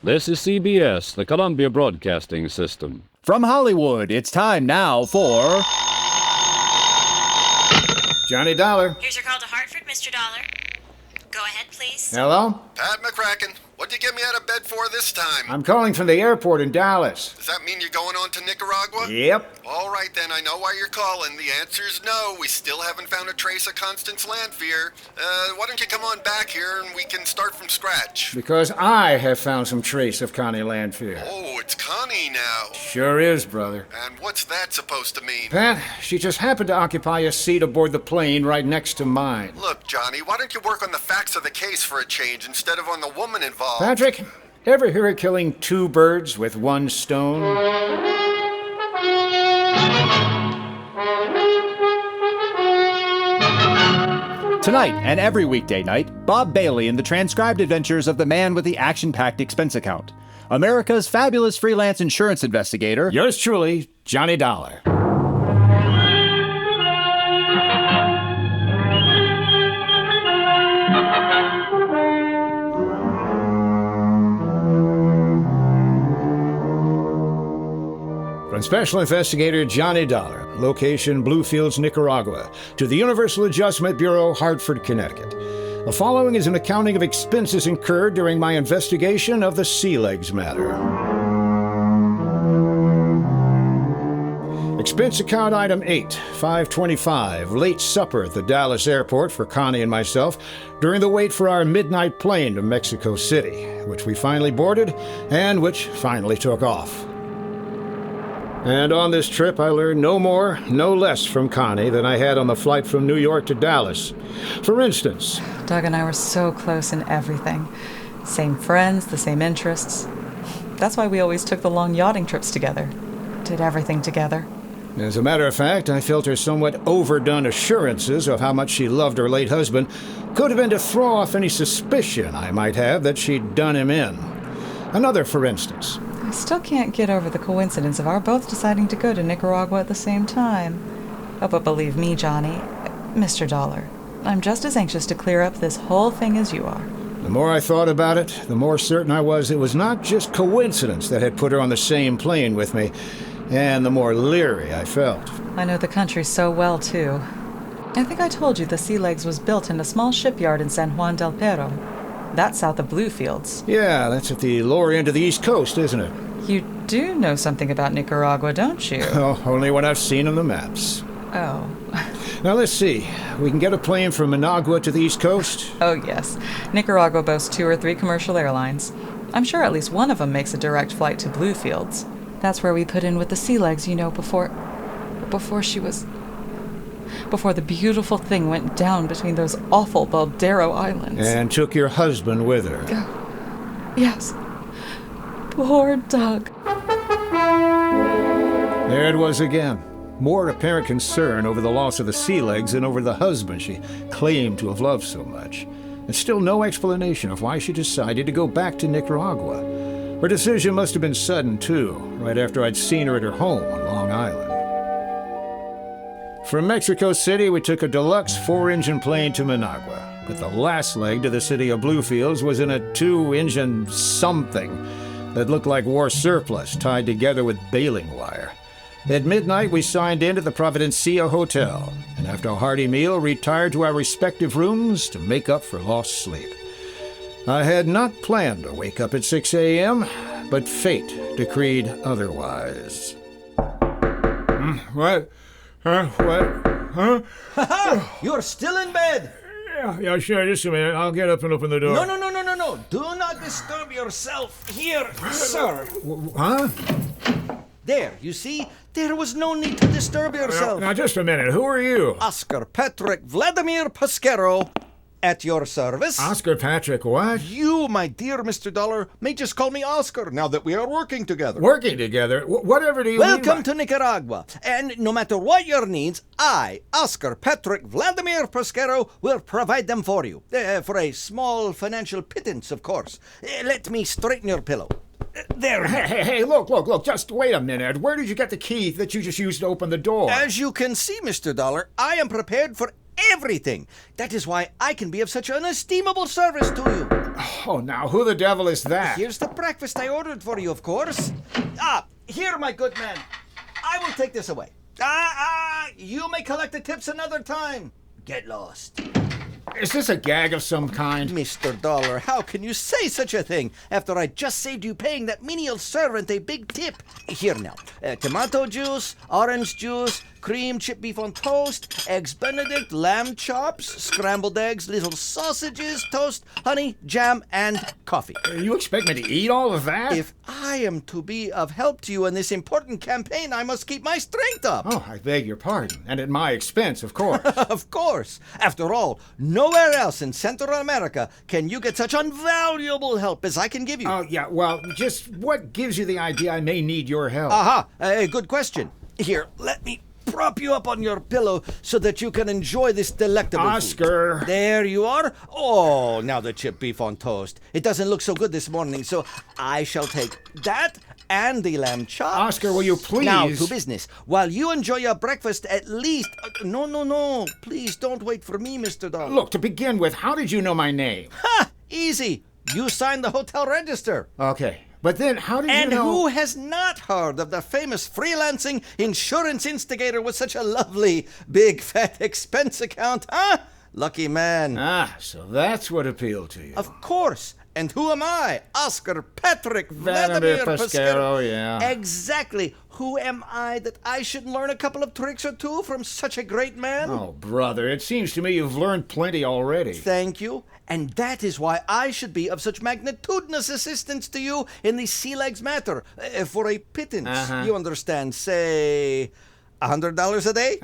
This is CBS, the Columbia Broadcasting System. From Hollywood, it's time now for... Johnny Dollar. Here's your call to Hartford, Mr. Dollar. Go ahead, please. Hello? Pat McCracken, what'd you get me out of bed for this time? I'm calling from the airport in Dallas. Does that mean you're going on to Nicaragua? Yep. All right, then. I know why you're calling. The answer's no. We still haven't found a trace of Constance Landfear. Why don't you come on back here and we can start from scratch? Because I have found some trace of Connie Landfear. Oh, it's Connie now. Sure is, brother. And what's that supposed to mean? Pat, she just happened to occupy a seat aboard the plane right next to mine. Look, Johnny, why don't you work on the facts of the case for a change instead of on the woman involved? Patrick, ever hear of killing two birds with one stone? Tonight and every weekday night, Bob Bailey in the transcribed adventures of the man with the action-packed expense account. America's fabulous freelance insurance investigator. Yours truly, Johnny Dollar. From Special Investigator Johnny Dollar, location Bluefields, Nicaragua, to the Universal Adjustment Bureau, Hartford, Connecticut. The following is an accounting of expenses incurred during my investigation of the Sea Legs matter. Expense account item 8, 525, late supper at the Dallas airport for Connie and myself during the wait for our midnight plane to Mexico City, which we finally boarded and which finally took off. And on this trip, I learned no more, no less from Connie than I had on the flight from New York to Dallas. For instance, Doug and I were so close in everything. Same friends, the same interests. That's why we always took the long yachting trips together. Did everything together. as a matter of fact, I felt her somewhat overdone assurances of how much she loved her late husband could have been to throw off any suspicion I might have that she'd done him in. Another for instance. I still can't get over the coincidence of our both deciding to go to Nicaragua at the same time. Oh, but believe me, Johnny, Mr. Dollar, I'm just as anxious to clear up this whole thing as you are. The more I thought about it, the more certain I was it was not just coincidence that had put her on the same plane with me, and the more leery I felt. I know the country so well, too. I think I told you the Sea Legs was built in a small shipyard in San Juan del Perro. That's south of Bluefields. Yeah, that's at the lower end of the East Coast, isn't it? You do know something about Nicaragua, don't you? Oh, only what I've seen on the maps. Oh. Now, let's see. We can get a plane from Managua to the East Coast? Oh, yes. Nicaragua boasts 2 or 3 commercial airlines. I'm sure at least one of them makes a direct flight to Bluefields. That's where we put in with the Sea Legs, you know, before the beautiful thing went down between those awful Baldero Islands. And took your husband with her. Yes. Poor Doug. There it was again. More apparent concern over the loss of the Sea Legs than over the husband she claimed to have loved so much. And still no explanation of why she decided to go back to Nicaragua. Her decision must have been sudden, too, right after I'd seen her at her home on Long Island. From Mexico City, we took a deluxe 4-engine plane to Managua, but the last leg to the city of Bluefields was in a 2-engine something that looked like war surplus tied together with baling wire. At midnight, we signed in at the Providencia Hotel, and after a hearty meal, retired to our respective rooms to make up for lost sleep. I had not planned to wake up at 6 a.m., but fate decreed otherwise. What? Huh? What? Huh? Ha-ha! You're still in bed! Yeah, sure, just a minute. I'll get up and open the door. No. Do not disturb yourself here, sir. Huh? There, you see? There was no need to disturb yourself. Now, just a minute. Who are you? Oscar Patrick Vladimir Pasquero, at your service. Oscar Patrick what? You, my dear Mr. Dollar, may just call me Oscar now that we are working together. Working together? Whatever do you mean Welcome to Nicaragua. And no matter what your needs, I, Oscar Patrick Vladimir Pasquero, will provide them for you. For a small financial pittance, of course. Let me straighten your pillow. There. Hey, look. Just wait a minute. Where did you get the key that you just used to open the door? As you can see, Mr. Dollar, I am prepared for everything. That is why I can be of such unestimable service to you. Oh, now, who the devil is that? Here's the breakfast I ordered for you, of course. Here, my good man. I will take this away. You may collect the tips another time. Get lost. Is this a gag of some kind? Mr. Dollar, how can you say such a thing after I just saved you paying that menial servant a big tip? Here now, tomato juice, orange juice, cream chip beef on toast, eggs Benedict, lamb chops, scrambled eggs, little sausages, toast, honey, jam, and coffee. You expect me to eat all of that? If I am to be of help to you in this important campaign, I must keep my strength up. Oh, I beg your pardon. And at my expense, of course. Of course. After all, nowhere else in Central America can you get such invaluable help as I can give you. Oh, yeah, well, just what gives you the idea I may need your help? Good question. Here, let me prop you up on your pillow so that you can enjoy this delectable Oscar. food. There you are. Oh, now the chip beef on toast. It doesn't look so good this morning, so I shall take that and the lamb chops. Oscar, will you please? Now, to business. While you enjoy your breakfast, at least... No. Please don't wait for me, Mr. Dollar. Look, to begin with, how did you know my name? Ha! Easy. You signed the hotel register. Okay. But then, how did you know... And who has not heard of the famous freelancing insurance instigator with such a lovely, big, fat expense account, huh? Lucky man. So that's what appealed to you. Of course. And who am I? Oscar Patrick Vladimir Pescaro, yeah. Exactly. Who am I that I should learn a couple of tricks or two from such a great man? Oh, brother, it seems to me you've learned plenty already. Thank you. And that is why I should be of such magnitudinous assistance to you in the sea legs matter. For a pittance, you understand, say, $100 a day?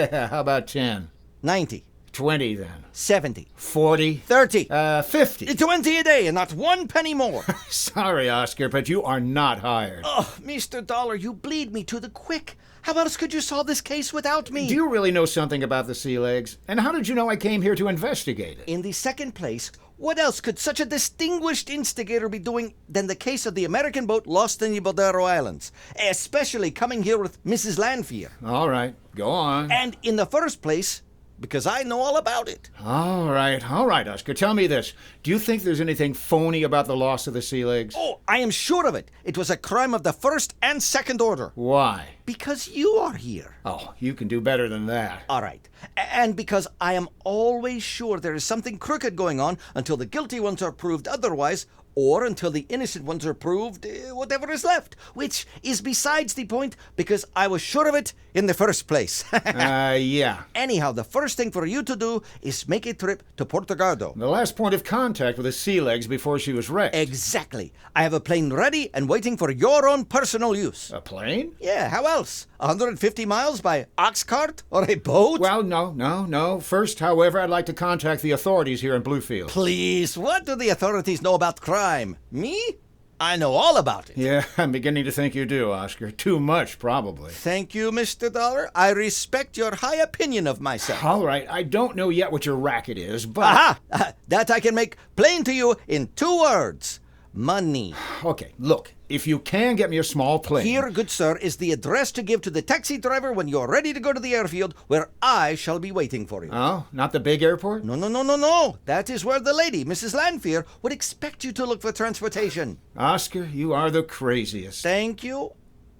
Yeah, how about 10? 90. 20 then. 70. 40. 30. 50. 20 a day and not one penny more. Sorry, Oscar, but you are not hired. Oh, Mr. Dollar, you bleed me to the quick. How else could you solve this case without me? Do you really know something about the sea legs? And how did you know I came here to investigate it? In the second place, what else could such a distinguished instigator be doing than the case of the American boat lost in the Baldero Islands? Especially coming here with Mrs. Lanfear. All right, go on. And in the first place, because I know all about it. All right, Oscar. Tell me this. Do you think there's anything phony about the loss of the sea legs? Oh, I am sure of it. It was a crime of the first and second order. Why? Because you are here. Oh, you can do better than that. All right. And because I am always sure there is something crooked going on until the guilty ones are proved otherwise, or until the innocent ones are proved whatever is left, which is besides the point because I was sure of it in the first place. Yeah. Anyhow, the first thing for you to do is make a trip to Puerto Gardo. The last point of contact with the sea legs before she was wrecked. Exactly. I have a plane ready and waiting for your own personal use. A plane? Yeah, how else? 150 miles by ox cart or a boat? Well, no. First, however, I'd like to contact the authorities here in Bluefield. Please, what do the authorities know about crime? Me? I know all about it. Yeah, I'm beginning to think you do, Oscar. Too much, probably. Thank you, Mr. Dollar. I respect your high opinion of myself. All right, I don't know yet what your racket is, but... Aha! That I can make plain to you in 2 words. Money. Okay, look, if you can get me a small plane... Here, good sir, is the address to give to the taxi driver when you're ready to go to the airfield, where I shall be waiting for you. Oh, not the big airport? No. That is where the lady, Mrs. Lanfear, would expect you to look for transportation. Oscar, you are the craziest. Thank you.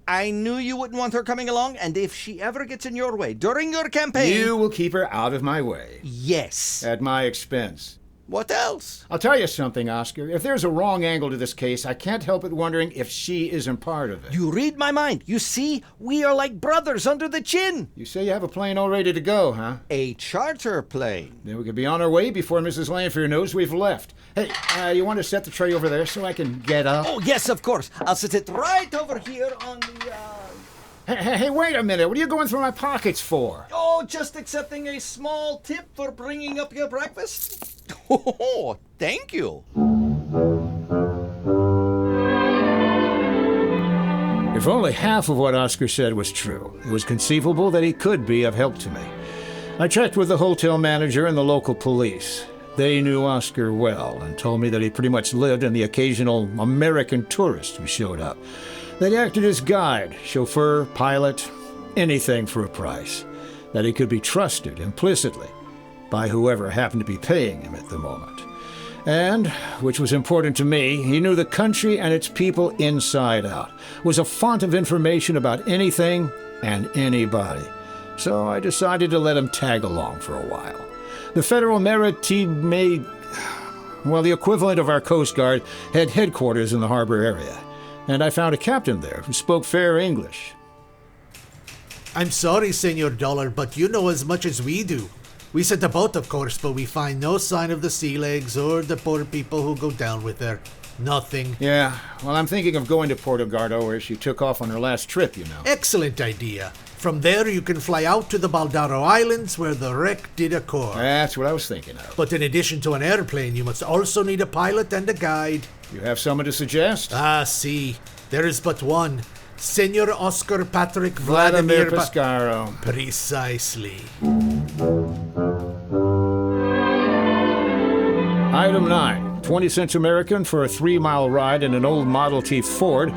I knew you wouldn't want her coming along, and if she ever gets in your way during your campaign... You will keep her out of my way. Yes. At my expense. What else? I'll tell you something, Oscar. If there's a wrong angle to this case, I can't help but wondering if she isn't part of it. You read my mind. You see, we are like brothers under the chin. You say you have a plane all ready to go, huh? A charter plane. Then we could be on our way before Mrs. Lanfear knows we've left. Hey, you want to set the tray over there so I can get up? Oh, yes, of course. I'll set it right over here on the, Hey, wait a minute. What are you going through my pockets for? Oh, just accepting a small tip for bringing up your breakfast. Oh, thank you. If only half of what Oscar said was true, it was conceivable that he could be of help to me. I checked with the hotel manager and the local police. They knew Oscar well and told me that he pretty much lived in the occasional American tourist who showed up. That he acted as guide, chauffeur, pilot, anything for a price. That he could be trusted implicitly by whoever happened to be paying him at the moment. And, which was important to me, he knew the country and its people inside out, was a font of information about anything and anybody. So I decided to let him tag along for a while. The Federal Maritime, well, the equivalent of our Coast Guard, had headquarters in the harbor area. And I found a captain there who spoke fair English. I'm sorry, Senor Dollar, but you know as much as we do. We sent a boat, of course, but we find no sign of the sea legs or the poor people who go down with her. Nothing. Yeah, well, I'm thinking of going to Puerto Gardo, where she took off on her last trip, you know. Excellent idea. From there, you can fly out to the Baldaro Islands, where the wreck did occur. That's what I was thinking of. But in addition to an airplane, you must also need a pilot and a guide. You have someone to suggest? Ah, see. There is but one. Senor Oscar Patrick Vladimir Pescaro. Precisely. Item 9. 20 cents American for a 3-mile ride in an old Model T Ford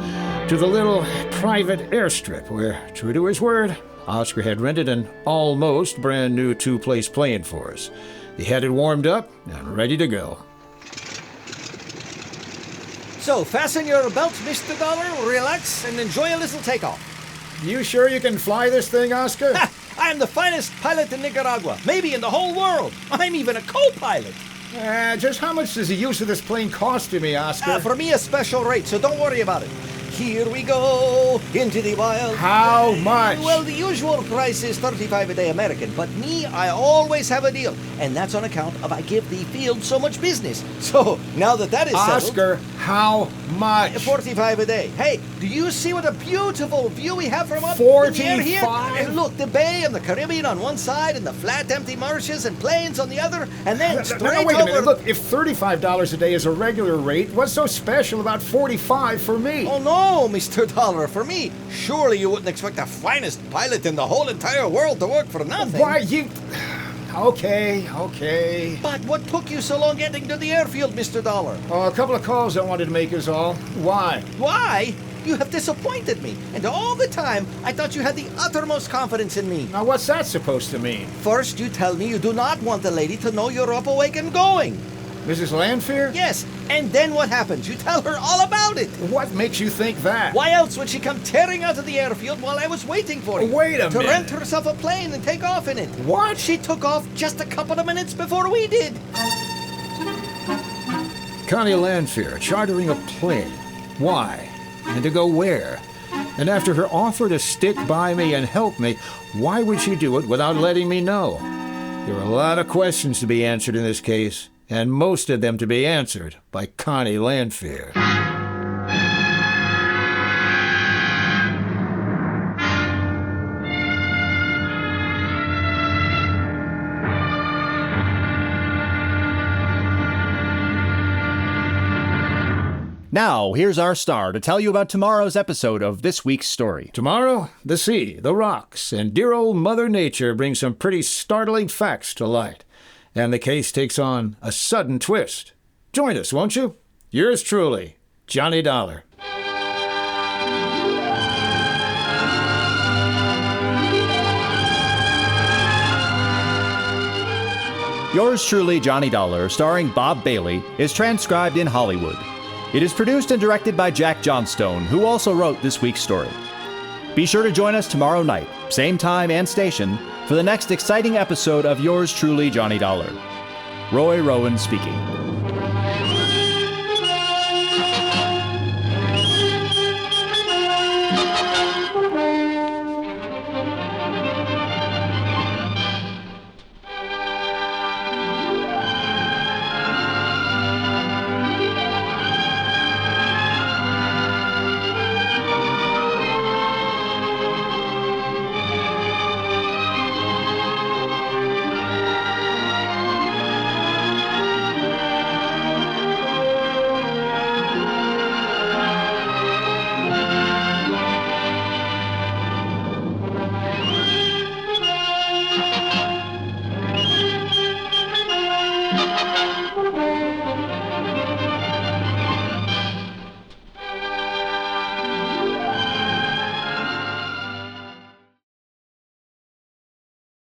to the little private airstrip where, true to his word, Oscar had rented an almost brand new 2-place plane for us. He had it warmed up and ready to go. So, fasten your belts, Mr. Dollar, relax, and enjoy a little takeoff. You sure you can fly this thing, Oscar? I am the finest pilot in Nicaragua, maybe in the whole world. I'm even a co-pilot. Just how much does the use of this plane cost to me, Oscar? For me, a special rate, so don't worry about it. Here we go, into the wild. How much? Well, the usual price is $35 a day American, but me, I always have a deal. And that's on account of I give the field so much business. So, now that is settled... Oscar, how much? $45 a day. Hey, do you see what a beautiful view we have from up in the air here? 45? And look, the bay and the Caribbean on one side, and the flat, empty marshes and plains on the other, and then straight No, wait a over... minute. Look, if $35 a day is a regular rate, what's so special about $45 for me? Oh, no, Mr. Dollar, for me. Surely you wouldn't expect the finest pilot in the whole entire world to work for nothing. Why, you... Okay. But what took you so long getting to the airfield, Mr. Dollar? Oh, a couple of calls I wanted to make is all. Why? Why? You have disappointed me. And all the time, I thought you had the uttermost confidence in me. Now, what's that supposed to mean? First, you tell me you do not want the lady to know you're up, awake, and going. Mrs. Landfear? Yes, and then what happens? You tell her all about it. What makes you think that? Why else would she come tearing out of the airfield while I was waiting for you? Wait a to minute. rent herself a plane and take off in it. What? She took off just a couple of minutes before we did. Connie Landfear chartering a plane. Why? And to go where? And after her offer to stick by me and help me, why would she do it without letting me know? There are a lot of questions to be answered in this case, and most of them to be answered by Connie Landfear. Now, here's our star to tell you about tomorrow's episode of this week's story. Tomorrow, the sea, the rocks, and dear old Mother Nature bring some pretty startling facts to light. And the case takes on a sudden twist. Join us, won't you? Yours truly, Johnny Dollar. Yours truly, Johnny Dollar, starring Bob Bailey, is transcribed in Hollywood. It is produced and directed by Jack Johnstone, who also wrote this week's story. Be sure to join us tomorrow night, same time and station, for the next exciting episode of Yours truly, Johnny Dollar. Roy Rowan speaking.